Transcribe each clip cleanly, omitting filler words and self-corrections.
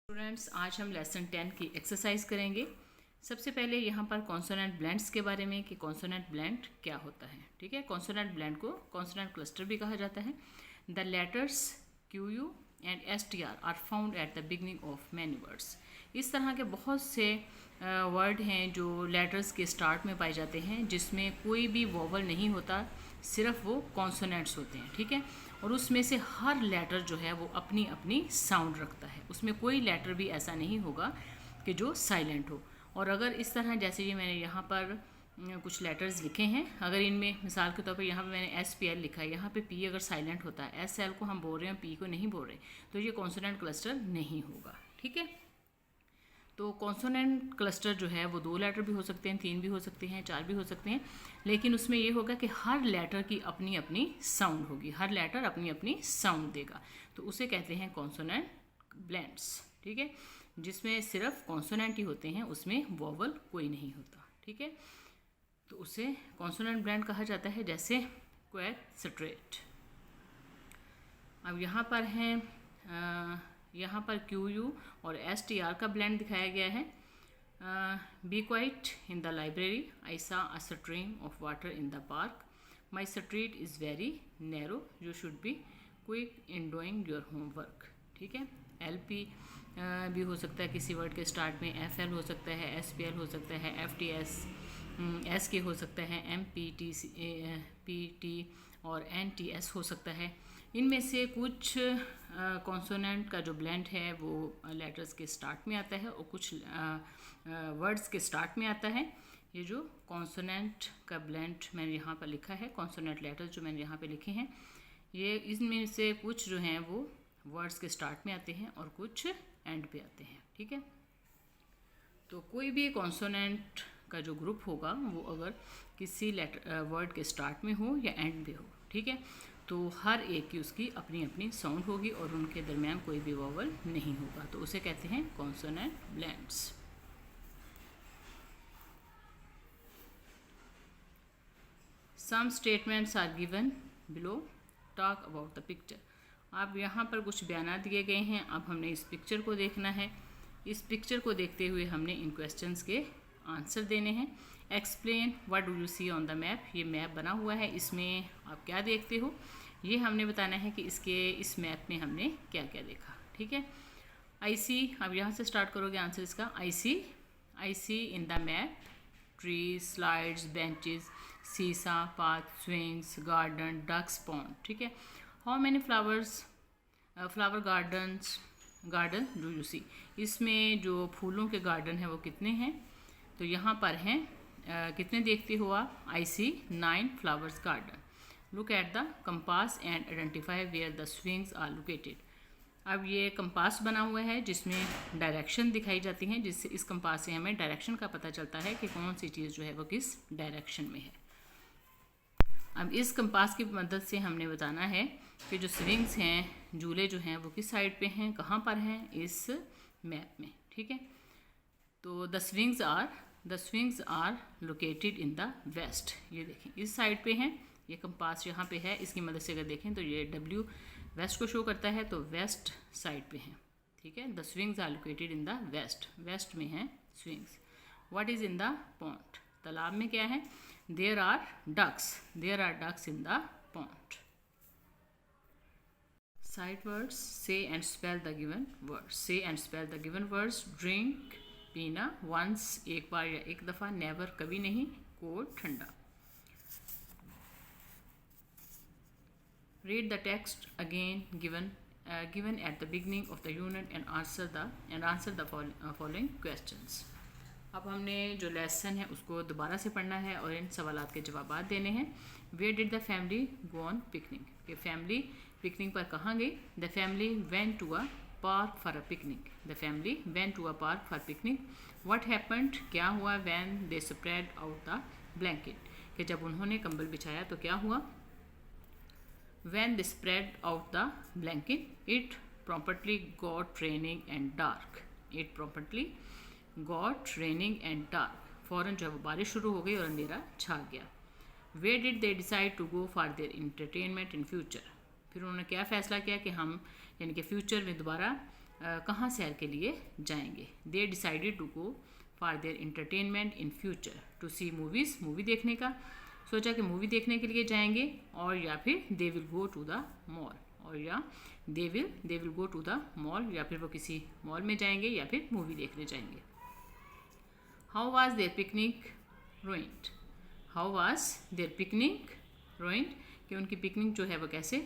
Students, आज हम lesson 10 की एक्सरसाइज करेंगे। सबसे पहले यहाँ पर कॉन्सोनेंट ब्लेंड्स के बारे में कि कॉन्सोनेंट ब्लेंड क्या होता है। ठीक है, कॉन्सोनेंट ब्लेंड को कॉन्सोनेंट क्लस्टर भी कहा जाता है। The letters QU and STR are found at the beginning of many words. इस तरह के बहुत से वर्ड हैं जो लेटर्स के स्टार्ट में पाए जाते हैं, जिसमें कोई भी वोवल नहीं होता, सिर्फ वो कॉन्सोनेंट्स होते हैं। ठीक है, और उसमें से हर लेटर जो है वो अपनी अपनी साउंड रखता है। उसमें कोई लेटर भी ऐसा नहीं होगा कि जो साइलेंट हो। और अगर इस तरह, जैसे ये मैंने यहाँ पर कुछ लेटर्स लिखे हैं, अगर इनमें मिसाल के तौर पे यहाँ पे मैंने SPL लिखा है, यहाँ पे P अगर साइलेंट होता है, SL को हम बोल रहे हैं, P को नहीं बोल रहे, तो ये कॉन्सोनेंट क्लस्टर नहीं होगा। ठीक है, तो कॉन्सोनेंट क्लस्टर जो है वो 2 लेटर भी हो सकते हैं, 3 भी हो सकते हैं, 4 भी हो सकते हैं, लेकिन उसमें ये होगा कि हर लेटर की अपनी अपनी साउंड होगी, हर लेटर अपनी अपनी साउंड देगा, तो उसे कहते हैं कॉन्सोनेंट ब्लेंड्स। ठीक है, जिसमें सिर्फ कॉन्सोनेंट ही होते हैं, उसमें वोवल कोई नहीं होता। ठीक है, तो उसे कॉन्सोनेंट ब्लेंड कहा जाता है, जैसे क्वैक स्ट्रेट। अब यहाँ पर हैं यहाँ पर QU और STR का ब्लेंड दिखाया गया है। Be quiet in the library, I saw a stream of water in the park, my street is very narrow, you should be quick in doing your homework. ठीक है, LP भी हो सकता है किसी वर्ड के स्टार्ट में, FL हो सकता है, SPL हो सकता है, FTS SK हो सकता है, PT और NTS हो सकता है। इनमें से कुछ कॉन्सोनेंट का जो ब्लेंड है वो लेटर्स के स्टार्ट में आता है और कुछ वर्ड्स के स्टार्ट में आता है। ये जो कॉन्सोनेंट का ब्लेंड मैंने यहाँ पर लिखा है, कॉन्सोनेंट लेटर्स जो मैंने यहाँ पे लिखे हैं, ये इनमें से कुछ जो हैं वो वर्ड्स के स्टार्ट में आते हैं और कुछ एंड पे आते हैं। ठीक है, तो कोई भी कॉन्सोनेंट का जो ग्रुप होगा वो अगर किसी लेटर वर्ड के स्टार्ट में हो या एंड पे हो, ठीक है, तो हर एक की उसकी अपनी अपनी साउंड होगी और उनके दरमियान कोई भी वोवल नहीं होगा, तो उसे कहते हैं consonant blends. Some statements are given below, talk about the picture. अब यहाँ पर कुछ बयान दिए गए हैं, अब हमने इस पिक्चर को देखना है। इस पिक्चर को देखते हुए हमने इन क्वेश्चंस के आंसर देने हैं। Explain what do you see on the map, ये मैप बना हुआ है, इसमें आप क्या देखते हो, ये हमने बताना है कि इस मैप में हमने क्या क्या देखा। ठीक है, आई सी, अब यहाँ से स्टार्ट करोगे आंसर इसका। I see in the map trees, slides, benches, seesaw, path, swings, garden, ducks pond. ठीक है, how many flower garden do you see, इसमें जो फूलों के गार्डन हैं वो कितने हैं, तो यहाँ पर हैं कितने देखते हो आप, I see 9 flowers garden. Look at the compass and identify where the swings are located. अब ये कंपास बना हुआ है जिसमें डायरेक्शन दिखाई जाती हैं, जिससे इस कंपास से हमें डायरेक्शन का पता चलता है कि कौन सी चीज़ जो है वो किस डायरेक्शन में है। अब इस कंपास की मदद से हमने बताना है कि जो स्विंग्स हैं, झूले जो हैं वो किस साइड पे हैं, कहाँ पर हैं इस मैप में। ठीक है, तो the swings are located in the west. ये देखें इस साइड पे हैं, ये कंपास यहाँ पे है, इसकी मदद से अगर देखें तो ये W वेस्ट को शो करता है, तो वेस्ट साइड पे हैं। ठीक है, the swings are located in the west में हैं swings. What is in the pond, तालाब में क्या है, there are ducks in the pond. Sight words, say and spell the given words. Drink, पीना, वंस एक बार या एक दफ़ा, नेवर कभी नहीं, कोल्ड ठंडा। Read the text again given at the beginning of the unit and answer the following questions. अब हमने जो लेसन है उसको दोबारा से पढ़ना है और इन सवालात के जवाब देने हैं। Where did the family go on picnic? कि फैमिली पिकनिक पर कहाँ गई। The family went to a park for a picnic. The family went to a park for picnic. What happened? क्या हुआ when they spread out the blanket? कि जब उन्होंने कंबल बिछाया तो क्या हुआ। When they spread out the blanket, it promptly got raining and dark. फ़ौरन जब बारिश शुरू हो गई और अंधेरा छा गया। Where did they decide to go for their entertainment in future? फिर उन्होंने क्या फ़ैसला किया कि हम यानी कि फ्यूचर में दोबारा कहाँ सैर के लिए जाएंगे। They decided to go for their entertainment in future to see movies, movie देखने का सोचा कि मूवी देखने के लिए जाएंगे, और या फिर they will go to the mall, और या they will go to the mall, या फिर वो किसी मॉल में जाएंगे या फिर मूवी देखने जाएंगे। How was their picnic ruined, how was their picnic ruined, कि उनकी पिकनिक जो है वो कैसे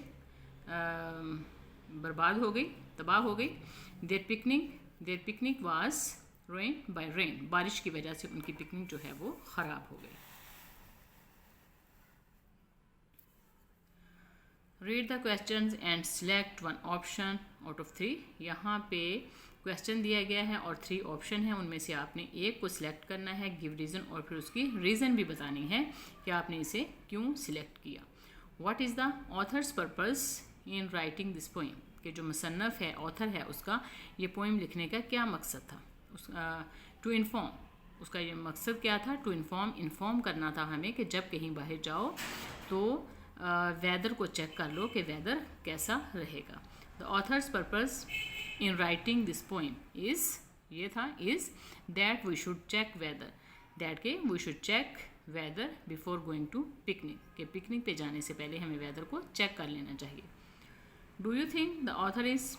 बर्बाद हो गई, तबाह हो गई। Their picnic was ruined by rain, बारिश की वजह से उनकी पिकनिक जो है वो ख़राब हो गई। Read the questions and select one option out of 3। यहाँ पे क्वेश्चन दिया गया है और 3 ऑप्शन है, उनमें से आपने एक को सिलेक्ट करना है, गिव रीज़न, और फिर उसकी रीज़न भी बतानी है कि आपने इसे क्यों सिलेक्ट किया। What is the author's purpose in writing this poem, कि जो मुसन्नफ़ है, ऑथर है, उसका ये पोइम लिखने का क्या मकसद था। टू इन्फॉर्म, उसका ये मकसद क्या था, टू इन्फॉर्म करना था हमें कि जब कहीं बाहर जाओ तो वेदर को चेक कर लो कि वेदर कैसा रहेगा। The author's purpose in writing this poem is, ये था is that we should check weather, that के we should check weather before going to picnic, के पिकनिक पे जाने से पहले हमें वेदर को चेक कर लेना चाहिए। Do you think the author is,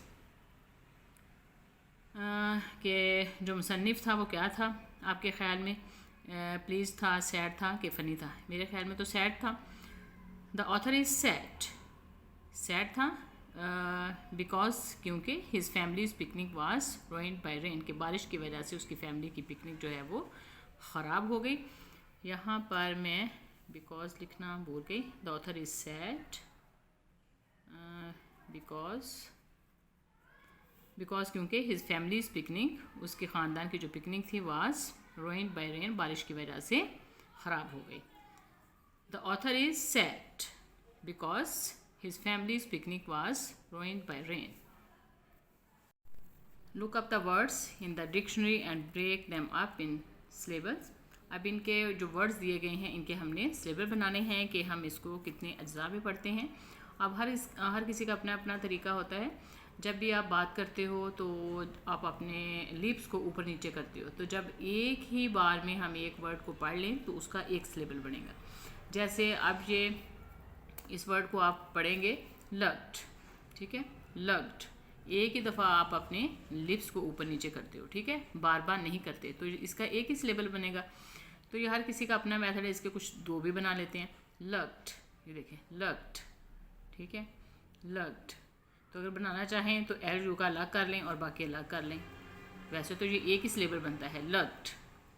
कि जो मुसन्निफ़ था वो क्या था आपके ख़्याल में, प्लीज़ था, सैड था कि फ़नी था। मेरे ख्याल में तो सैड था। The author is sad, sad था बिकॉज, क्योंकि his family's picnic was ruined by rain, के बारिश की वजह से उसकी फैमिली की पिकनिक जो है वो ख़राब हो गई। यहाँ पर मैं बिकॉज लिखना भूल गई। The author is sad because क्योंकि हिज फैमिलीज़ पिकनिक, उसके ख़ानदान की जो पिकनिक थी, वाज रुइंड बाय रेन, बारिश की वजह से ख़राब हो गई। The author is sad because his family's picnic was ruined by rain. Look up the words in the dictionary and break them up in syllables. अब इनके जो वर्ड्स दिए गए हैं इनके हमने सिलेबल बनाने हैं कि हम इसको कितने अज्जा में पढ़ते हैं। अब हर किसी का अपना अपना तरीका होता है। जब भी आप बात करते हो तो आप अपने लिप्स को ऊपर नीचे करते हो, तो जब एक ही बार में हम एक वर्ड को पढ़ लें तो उसका एक सिलेबल बनेगा। जैसे अब ये इस वर्ड को आप पढ़ेंगे लग्ड, ठीक है, लग्ड, एक ही दफ़ा आप अपने लिप्स को ऊपर नीचे करते हो, ठीक है, बार बार नहीं करते, तो इसका एक ही सिलेबल बनेगा। तो ये हर किसी का अपना मेथड है, इसके कुछ 2 भी बना लेते हैं। लग्ड, ये देखें लग्ड, ठीक है, लग्ड। तो अगर बनाना चाहें तो एल यू का अलग कर लें और बाकी अलग कर लें। वैसे तो ये एक ही सिलेबल बनता है। लग्ड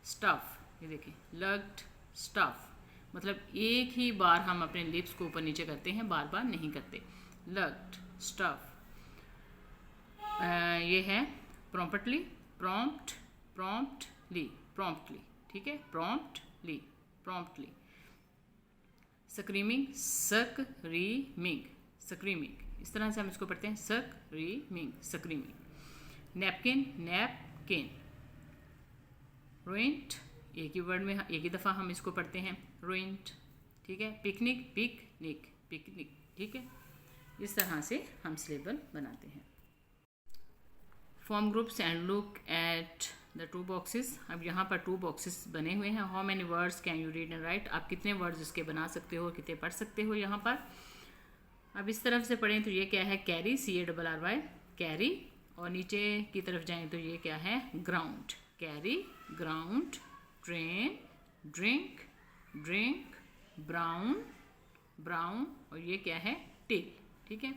स्टफ़, ये देखें लग्ड स्टफ़, मतलब एक ही बार हम अपने लिप्स को ऊपर नीचे करते हैं, बार बार नहीं करते। लग्ड स्टफ़। ये है प्रॉम्प्टली, प्रॉम्प्टली, ठीक है, प्रॉम्प्टली। स्क्रीमिंग, स्क्रीमिंग, इस तरह से हम इसको पढ़ते हैं, स्क्रीमिंग। नैपकिन, रुइंड, एक ही वर्ड में एक ही दफ़ा हम इसको पढ़ते हैं, रुइंड, ठीक है। पिकनिक, ठीक है। इस तरह से हम सिलेबल बनाते हैं। Form groups and look at the 2 boxes. अब यहाँ पर 2 बॉक्सेस बने हुए हैं। How many words can you read and right, आप कितने वर्ड्स इसके बना सकते हो, कितने पढ़ सकते हो यहाँ पर। अब इस तरफ से पढ़ें तो ये क्या है, कैरी, CARRY, कैरी, और नीचे की तरफ जाएं तो ये क्या है, ground, carry, ground, train, drink, brown, और ये क्या है, टेल, ठीक है।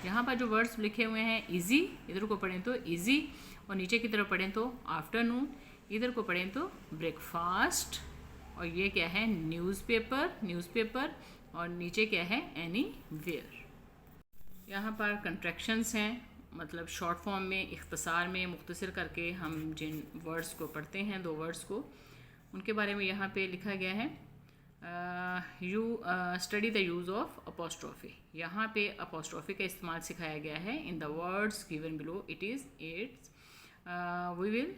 यहाँ पर जो वर्ड्स लिखे हुए हैं, इजी, इधर को पढ़ें तो इजी, और नीचे की तरफ पढ़ें तो आफ्टरनून, इधर को पढ़ें तो ब्रेकफास्ट, और ये क्या है, न्यूज़पेपर, और नीचे क्या है, एनीवेयर। यहाँ पर कंट्रैक्शंस हैं, मतलब शॉर्ट फॉर्म में, इख्तिसार में, मुख्तसर करके हम जिन वर्ड्स को पढ़ते हैं, 2 वर्ड्स को, उनके बारे में यहाँ पे लिखा गया है। You study the use of apostrophe, यहाँ पे अपोस्ट्रॉफी का इस्तेमाल सिखाया गया है। In the words given below it is, it's, we will,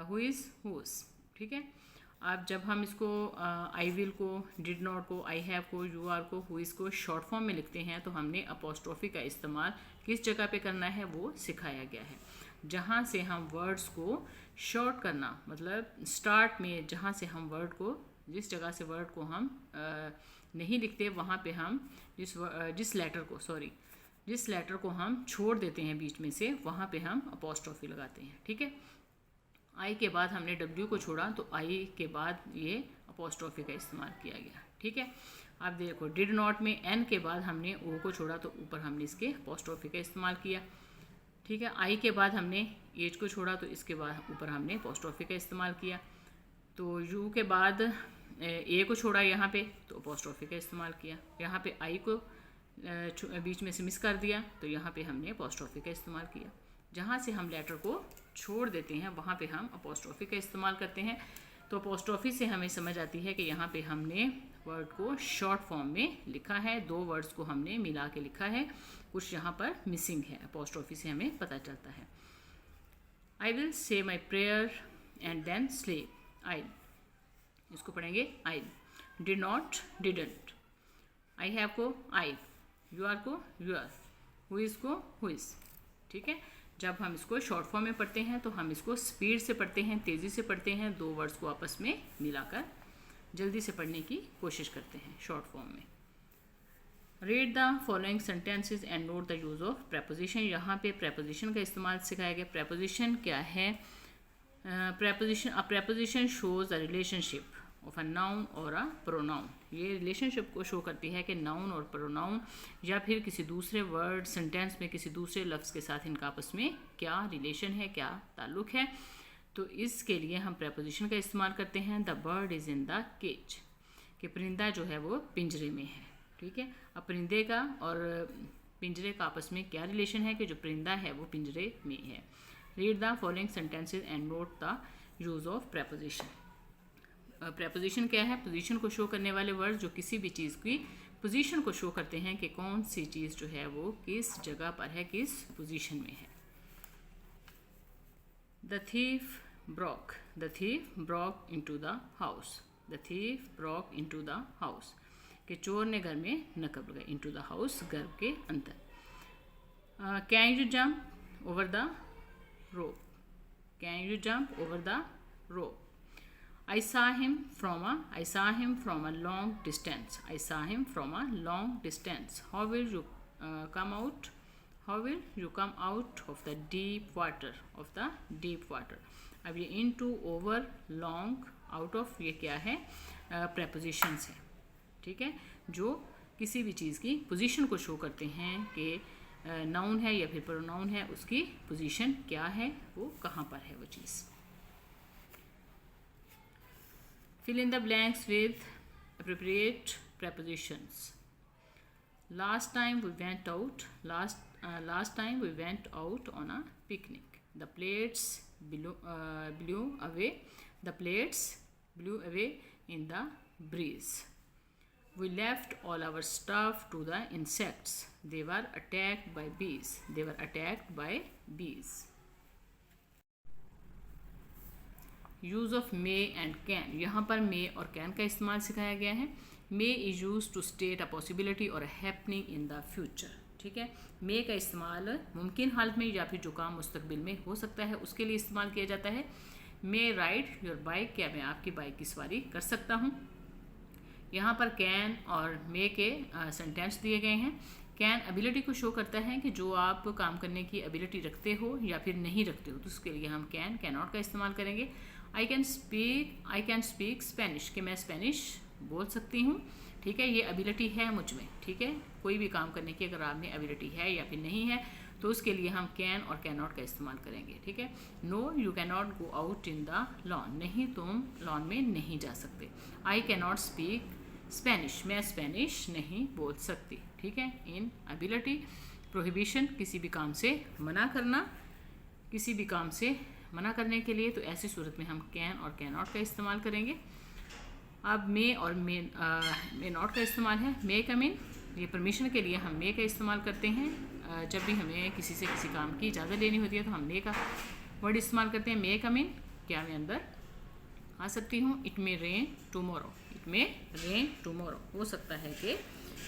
who is, whose, ठीक है। अब जब हम इसको आई विल को, डिड नॉट को, आई हैव को, यू आर को, हु इज़ को शॉर्ट फॉर्म में लिखते हैं तो हमने अपोस्ट्रोफी का इस्तेमाल किस जगह पे करना है वो सिखाया गया है। जहाँ से हम वर्ड्स को शॉर्ट करना, मतलब स्टार्ट में जहाँ से हम वर्ड को, जिस जगह से वर्ड को हम नहीं लिखते वहाँ पे हम जिस लेटर को हम छोड़ देते हैं बीच में से, वहाँ पे हम अपोस्ट्रोफी लगाते हैं। ठीक है, आई के बाद हमने डब्ल्यू को छोड़ा तो आई के बाद ये अपोस्ट्रोफी का इस्तेमाल किया गया। ठीक है, अब देखो डिड नॉट में एन के बाद हमने ओ को छोड़ा तो ऊपर हमने इसके अपोस्ट्रोफी का इस्तेमाल किया। ठीक है, आई के बाद हमने एच को छोड़ा तो इसके बाद ऊपर हमने अपोस्ट्रोफी का इस्तेमाल किया। तो यू के बाद ए को छोड़ा यहाँ पे तो अपोस्ट्रोफी का इस्तेमाल किया। यहाँ पे आई को बीच में से मिस कर दिया तो यहाँ पे हमने अपोस्ट्रोफी का इस्तेमाल किया। जहाँ से हम लेटर को छोड़ देते हैं वहाँ पे हम अपोस्ट्रोफी का इस्तेमाल करते हैं। तो अपोस्ट्रोफी से हमें समझ आती है कि यहाँ पे हमने वर्ड को शॉर्ट फॉर्म में लिखा है, दो वर्ड्स को हमने मिला के लिखा है, कुछ यहाँ पर मिसिंग है। अपोस्ट्रोफी से हमें पता चलता है। I will say my prayer and then sleep. I, इसको पढ़ेंगे I. Did not, didn't. I have को आई, यू आर को यू आर, हु इज़ को हु इज़। ठीक है, जब हम इसको शॉर्ट फॉर्म में पढ़ते हैं तो हम इसको स्पीड से पढ़ते हैं, तेज़ी से पढ़ते हैं, दो वर्ड्स को आपस में मिलाकर जल्दी से पढ़ने की कोशिश करते हैं शॉर्ट फॉर्म में। Read the following sentences and note the use of preposition. यहाँ पे प्रेपोजिशन का इस्तेमाल सिखाया गया। प्रेपोजिशन क्या है? Preposition shows the relationship of a noun और अ प्रोनाउन। ये रिलेशनशिप को शो करती है कि नाउन और प्रोनाउन या फिर किसी दूसरे वर्ड सेंटेंस में किसी दूसरे लफ्ज़ के साथ इनका आपस में क्या रिलेशन है, क्या ताल्लुक़ है। तो इसके लिए हम प्रेपोजिशन का इस्तेमाल करते हैं। The bird is in the cage, कि परिंदा जो है वो पिंजरे में है। ठीक है, अब परिंदे का और पिंजरे का आपस में क्या रिलेशन है कि जो परिंदा है वो पिंजरे में है। Read the following sentences and note the use of preposition. Preposition क्या है? पोजीशन को शो करने वाले वर्ड जो किसी भी चीज़ की पोजीशन को शो करते हैं कि कौन सी चीज़ जो है वो किस जगह पर है, किस पोजीशन में है। The thief Brock into the house. The thief Brock into the house, कि चोर ने घर में नकब लगाई। इनटू द हाउस, घर के अंदर। Can you jump over the rope. Can you jump over the rope. I saw him from a long distance. I saw him from a long distance. How will you come out? How will you come out of the deep water? Of the deep water. अब ये into, over, long, out of ये क्या है? prepositions है। ठीक है, जो किसी भी चीज़ की पोजीशन को शो करते हैं कि नाउन है या फिर प्रोनाउन है, उसकी पोजीशन क्या है, वो कहाँ पर है वो चीज़। Fill in the blanks with appropriate prepositions. Last time we went out on a picnic. The plates blew away. The plates blew away in the breeze. We left all our stuff to the insects. They were attacked by bees. Use of May and can. यहाँ पर मे और can का इस्तेमाल सिखाया गया है। May is use to state a possibility और a happening in the future. ठीक है, मे का इस्तेमाल मुमकिन हालत में या फिर जो काम मुस्तकबिल में हो सकता है उसके लिए इस्तेमाल किया जाता है। मे राइड योर बाइक, क्या मैं आपकी बाइक की सवारी कर सकता हूँ। यहाँ पर कैन और मे के सेंटेंस दिए गए हैं। कैन एबिलिटी को शो करता है कि जो आप काम करने की एबिलिटी रखते हो या फिर नहीं रखते हो, तो उसके लिए हम कैन, कैनॉट का इस्तेमाल करेंगे। आई कैन स्पीक स्पेनिश, कि मैं स्पेनिश बोल सकती हूँ। ठीक है, ये एबिलिटी है मुझ में। ठीक है, कोई भी काम करने की अगर आप में एबिलिटी है या फिर नहीं है तो उसके लिए हम कैन और कैन नॉट का इस्तेमाल करेंगे। ठीक है, no you can not go out in the lawn, नहीं तुम लॉन में नहीं जा सकते। I can not speak Spanish, मैं स्पेनिश नहीं बोल सकती। ठीक है, इन एबिलिटी। प्रोहिबिशन, किसी भी काम से मना करना, किसी भी काम से मना करने के लिए, तो ऐसी सूरत में हम कैन और कैन नॉट का इस्तेमाल करेंगे। अब मे और मे नॉट का इस्तेमाल है। मे कम इन, ये परमिशन के लिए हम मे का इस्तेमाल करते हैं। जब भी हमें किसी से किसी काम की इजाज़त लेनी होती है तो हम मे का वर्ड इस्तेमाल करते हैं। मे कम इन, क्या मैं अंदर आ सकती हूँ। It may rain tomorrow, it may rain tomorrow, हो सकता है कि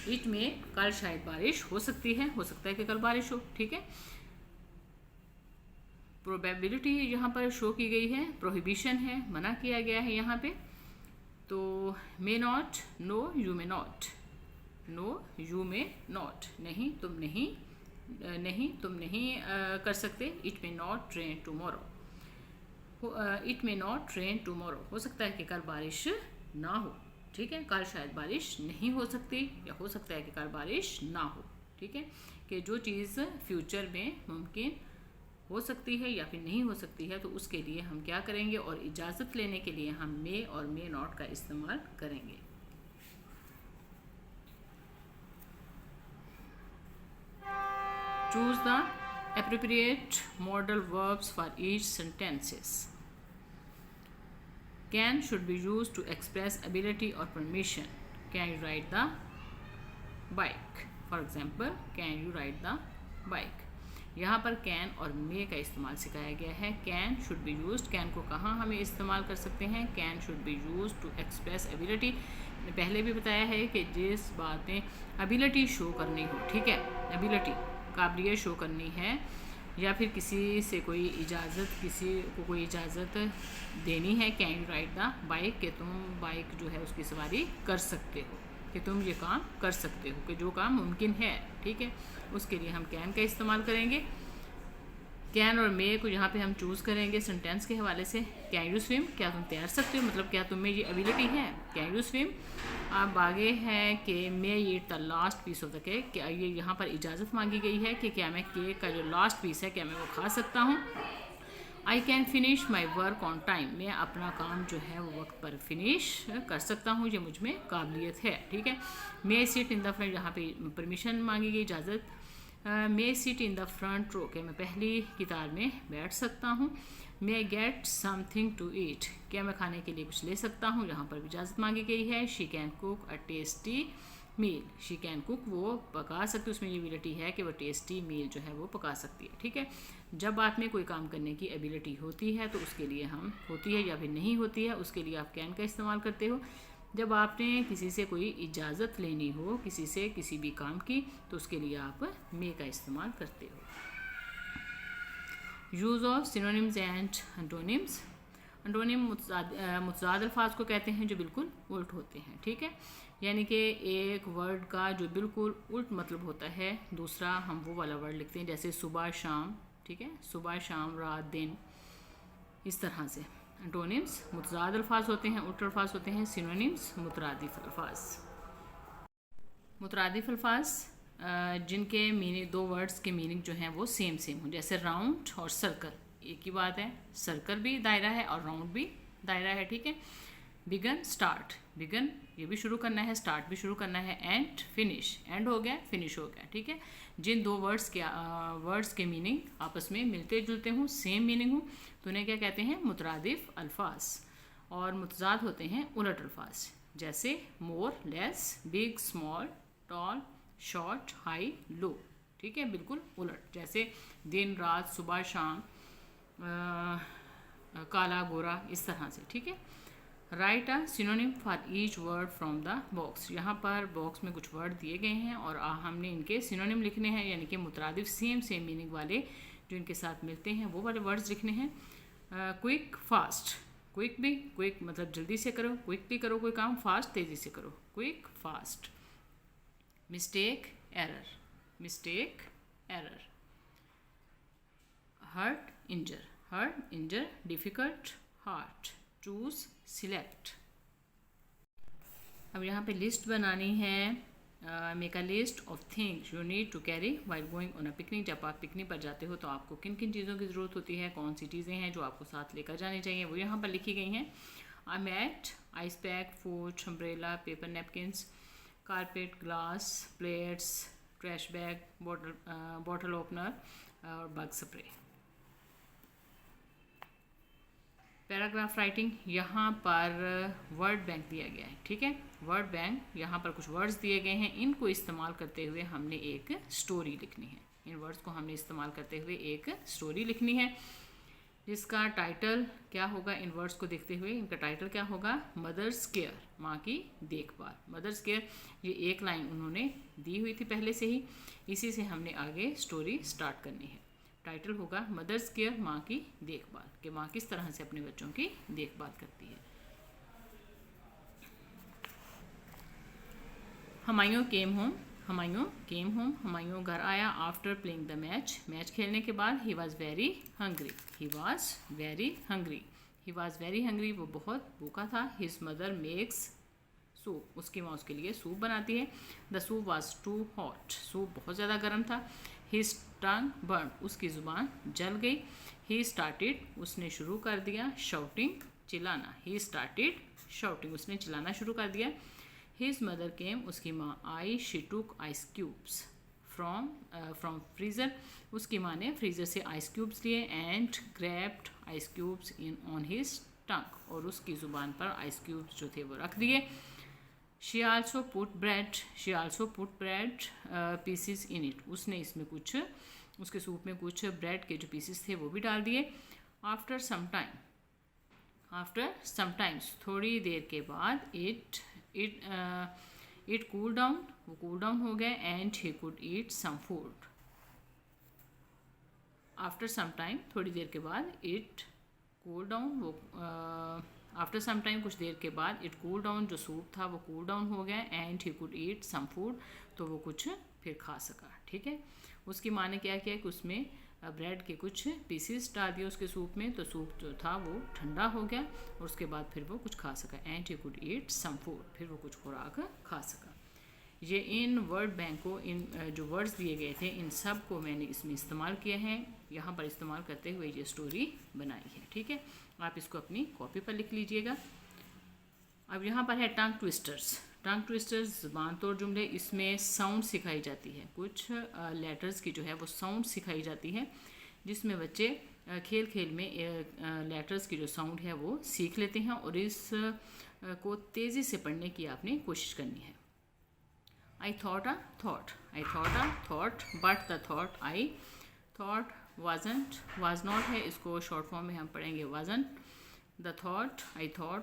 इट में कल शायद बारिश हो सकती है, हो सकता है कि कल बारिश हो, ठीक है। प्रोबेबिलिटी यहाँ पर शो की गई है, प्रोहिबिशन है, मना किया गया है यहाँ पे। तो may not, no you may not, no you may not, नहीं तुम नहीं, नहीं तुम नहीं कर सकते। It may not rain tomorrow, it may not rain tomorrow, हो सकता है कि कल बारिश ना हो, ठीक है। कल शायद बारिश नहीं हो सकती, या हो सकता है कि कल बारिश ना हो, ठीक है। कि जो चीज़ फ्यूचर में मुमकिन हो सकती है या फिर नहीं हो सकती है, तो उसके लिए हम क्या करेंगे, और इजाज़त लेने के लिए हम मे और मे नॉट का इस्तेमाल करेंगे। Choose the appropriate modal verbs for each sentences. Can should be used to express ability or permission. Can you ride the bike? For example, can you ride the bike? यहाँ पर can और मे का इस्तेमाल सिखाया गया है। Can should be used, can को कहाँ हमें इस्तेमाल कर सकते हैं, can should be used to express ability. मैंने पहले भी बताया है कि जिस बात में एबिलिटी शो करनी हो, ठीक है, एबिलिटी काबिलियत शो करनी है, या फिर किसी से कोई इजाज़त, किसी को कोई इजाज़त देनी है, can you ride the bike, कि तुम बाइक जो है उसकी सवारी कर सकते हो, कि तुम ये काम कर सकते हो, कि जो काम मुमकिन है, ठीक है, उसके लिए हम कैन का इस्तेमाल करेंगे। कैन और मे को यहाँ पे हम चूज़ करेंगे सेंटेंस के हवाले से। कैन यू स्विम, क्या तुम तैर सकते हो, मतलब क्या तुम में ये एबिलिटी है, कैन यू स्विम। अब आगे है कि may eat the last piece of the cake, क्या ये यहाँ पर इजाज़त मांगी गई है कि क्या मैं केक का जो लास्ट पीस है क्या मैं वो खा सकता हूँ। I can finish my work on time, मैं अपना काम जो है वो वक्त पर फिनिश कर सकता हूँ, ये मुझ में काबिलियत है, ठीक है। May sit in the front, यहाँ पे परमिशन मांगी गई, इजाज़त। May sit in the front row, के मैं पहली कतार में बैठ सकता हूँ। May get something to eat, क्या मैं खाने के लिए कुछ ले सकता हूँ, यहाँ पर भी इजाज़त मांगी गई है। She can cook a tasty meal, she can cook, वो पका सकती है, उसमें ये एबिलिटी है कि वो टेस्टी मील जो है वो पका सकती है, ठीक है। जब आप में कोई काम करने की एबिलिटी होती है तो उसके लिए हम, होती है या फिर नहीं होती है, उसके लिए आप कैन का इस्तेमाल करते हो। जब आपने किसी से कोई इजाज़त लेनी हो, किसी से किसी भी काम की, तो उसके लिए आप मे का इस्तेमाल करते हो। Use of synonyms and antonyms. Antonym मुतज़ाद अल्फाज को कहते हैं जो बिल्कुल उल्ट होते हैं, ठीक है, यानी कि एक वर्ड का जो बिल्कुल उल्ट मतलब होता है, दूसरा हम वो वाला वर्ड लिखते हैं, जैसे सुबह शाम, ठीक है, सुबह शाम, रात दिन, इस तरह से। एंटोनिम्स मुतज़ाद अल्फाज होते हैं, उल्ट अल्फाज होते हैं। सिनोनिम्स मुतरादिफ अल्फाज। मुतरादिफ अल्फाज जिनके मीनिंग, दो वर्ड्स के मीनिंग जो हैं वो सेम हो, जैसे राउंड और सर्कल, एक ही बात है, सर्कल भी दायरा है और राउंड भी दायरा है, ठीक है। बिगन स्टार्ट, बिगन ये भी शुरू करना है, स्टार्ट भी शुरू करना है। एंड फिनिश, एंड हो गया, फिनिश हो गया, ठीक है। जिन दो वर्ड्स के मीनिंग आपस में मिलते जुलते हों, सेम मीनिंग हो, तो उन्हें क्या कहते हैं, मुतरादिफ अल्फाज। और मुतज़ाद होते हैं उलट अल्फाज, जैसे more, less, big, small, tall, short, high, low, ठीक है, बिल्कुल उलट, जैसे दिन रात, सुबह शाम, काला गोरा, इस तरह से, ठीक है। Right a synonym for each word from the box, यहाँ पर बॉक्स में कुछ वर्ड दिए गए हैं और हमने इनके सिनोनिम लिखने हैं, यानी कि मुतरादिफ सेम मीनिंग वाले जो इनके साथ मिलते हैं वो वाले वर्ड्स लिखने हैं। क्विक, फास्ट, क्विक भी, क्विक मतलब जल्दी से करो, क्विकली करो कोई काम, फास्ट तेज़ी से करो, quick fast. Mistake, error, mistake, error. Hurt, injure, hurt, injure, difficult, hard, choose, select. अब यहाँ पे लिस्ट बनानी है। Make a list of things you need to carry while going on a picnic, जब आप पिकनिक पर जाते हो तो आपको किन किन चीज़ों की ज़रूरत होती है, कौन सी चीज़ें हैं जो आपको साथ लेकर जानी चाहिए, वो यहाँ पर लिखी गई हैं। A mat, ice pack, food, umbrella, paper napkins, carpet, glass, plates, trash bag, bottle opener और बग स्प्रे। पैराग्राफ राइटिंग, यहाँ पर वर्ड बैंक दिया गया है, ठीक है, वर्ड बैंक, यहाँ पर कुछ वर्ड्स दिए गए हैं, इनको इस्तेमाल करते हुए हमने एक स्टोरी लिखनी है, इन वर्ड्स को हमने इस्तेमाल करते हुए एक स्टोरी लिखनी है। जिसका टाइटल क्या होगा, इन वर्ड्स को देखते हुए इनका टाइटल क्या होगा, मदर्स केयर, माँ की देखभाल। मदर्स केयर, ये एक लाइन उन्होंने दी हुई थी पहले से ही, इसी से हमने आगे स्टोरी स्टार्ट करनी है। टाइटल होगा मदर्स केयर, माँ की देखभाल, कि माँ किस तरह से अपने बच्चों की देखभाल करती है। हमायूं केम होम, हमायूं घर आया after playing the match, match खेलने के बाद। ही वॉज वेरी हंग्री, वो बहुत भूखा था। हिज मदर मेक्स सूप, उसकी माँ उसके लिए सूप बनाती है। The soup was too hot, soup बहुत ज़्यादा गर्म था। हिज टंग बर्न, उसकी ज़ुबान जल गई। ही स्टार्टेड, उसने शुरू कर दिया। शाउटिंग, चिल्लाना। ही स्टार्टेड शाउटिंग, उसने चिल्लाना शुरू कर दिया। हिज मदर केम, उसकी माँ आई। She took ice cubes from freezer, उसकी माँ ने फ्रीज़र से आइस क्यूब्स लिए। And grabbed ice cubes in on his tongue, और उसकी ज़ुबान पर आइस क्यूब्स जो थे वो रख दिए। She also put bread pieces in it, उसने इसमें कुछ, उसके सूप में कुछ ब्रेड के जो पीसेस थे वो भी डाल दिए। आफ्टर समटाइम्स, थोड़ी देर के बाद, इट कूल डाउन, वो कूल डाउन हो गया। And he could eat some food. After some time, थोड़ी देर के बाद, इट कूल डाउन, वो आफ्टर सम टाइम, कुछ देर के बाद, इट कूल डाउन, जो सूप था वो कूल डाउन हो गया। And he could eat some food, तो वो कुछ फिर खा सका। ठीक है, उसकी माँ ने क्या किया कि उसमें ब्रेड के कुछ पीसीस डाल दिए उसके सूप में, तो सूप जो था वो ठंडा हो गया, और उसके बाद फिर वो कुछ खा सका। And he could eat some food, फिर वो कुछ खुराक खा सका। ये इन वर्ड बैंक को, इन जो वर्ड्स दिए गए थे, इन सब को मैंने इसमें इस्तेमाल किया है, यहाँ पर इस्तेमाल करते हुए ये स्टोरी बनाई है। ठीक है, आप इसको अपनी कॉपी पर लिख लीजिएगा। अब यहाँ पर है टंग ट्विस्टर्स, ज़बान तोड़ जुमले। इसमें साउंड सिखाई जाती है, कुछ लेटर्स की जो है वो साउंड सिखाई जाती है, जिसमें बच्चे खेल खेल में लेटर्स की जो साउंड है वो सीख लेते हैं, और इस को तेज़ी से पढ़ने की आपने कोशिश करनी है। I thought a thought, but the thought I thought was not है, इसको शॉर्ट फॉर्म में हम पढ़ेंगे wasn't. The thought, I thought,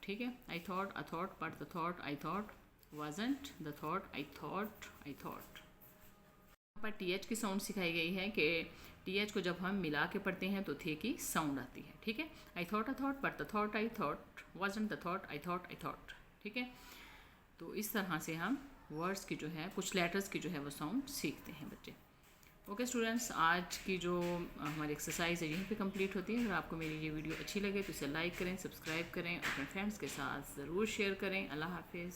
ठीक है। I thought a thought, but the thought I thought wasn't the thought I thought. यहाँ पर TH की साउंड सिखाई गई है कि TH को जब हम मिला के पढ़ते हैं तो थे की साउंड आती है। ठीक है, I thought a thought, but the thought I thought wasn't the thought I thought. ठीक है, तो इस तरह से हम वर्ड्स की जो है, कुछ लेटर्स की जो है वो साउंड सीखते हैं बच्चे। ओके स्टूडेंट्स, आज की जो हमारी एक्सरसाइज है यहीं पे कंप्लीट होती है। अगर आपको मेरी ये वीडियो अच्छी लगे तो इसे लाइक करें, सब्सक्राइब करें, अपने फ्रेंड्स के साथ ज़रूर शेयर करें। अल्लाह हाफिज़।